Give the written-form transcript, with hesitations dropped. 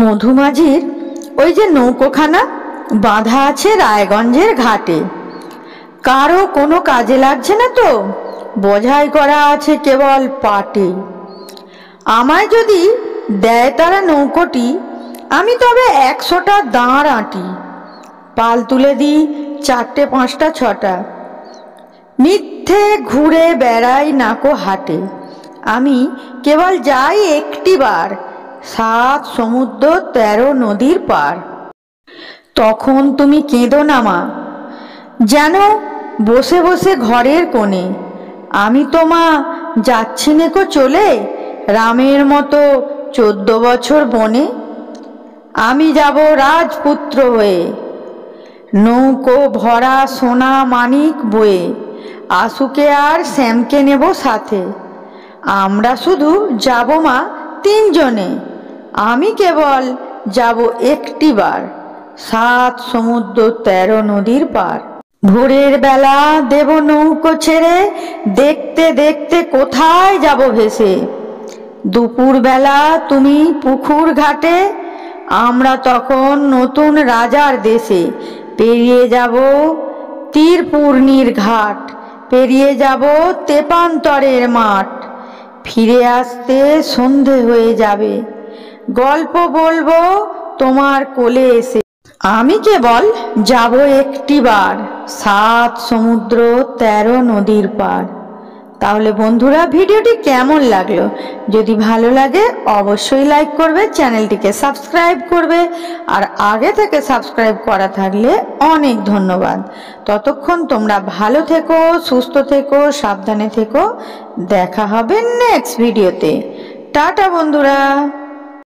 মধুমাঝির ওই যে নৌকোখানা বাঁধা আছে রায়গঞ্জের ঘাটে, কারো কোনো কাজে লাগছে না তো, বোঝাই করা আছে কেবল পাটে। আমায় যদি দেয় তারা নৌকোটি, আমি তবে 100টা দাঁড় আঁটি, পাল তুলে দিই 4টে 5টা 6টা। মিথ্যে ঘুরে বেড়াই নাকো হাটে, আমি কেবল যাই একটিবার 7 সমুদ্র 13 নদীর পার। তখন তুমি কেঁদো না মা, যেন বসে বসে ঘরের কোণে, আমি তো মা যাচ্ছি নেকো চলে রামের মতো 14 বছর বনে। আমি যাব রাজপুত্র হয়ে, নৌকো ভরা সোনা মানিক বয়ে, আশুকে আর শ্যামকে নেব সাথে। আমরা শুধু যাব মা 3 জনে, আমি কেবল যাব একটিবার 7 সমুদ্র 13 নদীর পার। ভোরের বেলা দেব নৌকো ছেড়ে, দেখতে দেখতে কোথায় যাব ভেসে। দুপুর বেলা তুমি পুকুর ঘাটে, আমরা তখন নতুন রাজার দেশে। পেরিয়ে যাব তীরপূর্ণির ঘাট, পেরিয়ে যাব তেপান্তরের মাঠ। ফিরে আসতে সন্ধে হয়ে যাবে, গল্প বলবো তোমার কোলে এসে। আমি কেবল যাব একটিবার 7 সমুদ্র 13 নদীর পার। তাহলে বন্ধুরা, ভিডিওটি কেমন লাগলো? যদি ভালো লাগে অবশ্যই লাইক করবে, চ্যানেলটিকে সাবস্ক্রাইব করবে, আর আগে থেকে সাবস্ক্রাইব করা থাকলে অনেক ধন্যবাদ। ততক্ষণ তোমরা ভালো থেকো, সুস্থ থেকো, সাবধানে থেকো। দেখা হবে নেক্সট ভিডিওতে। টাটা বন্ধুরা।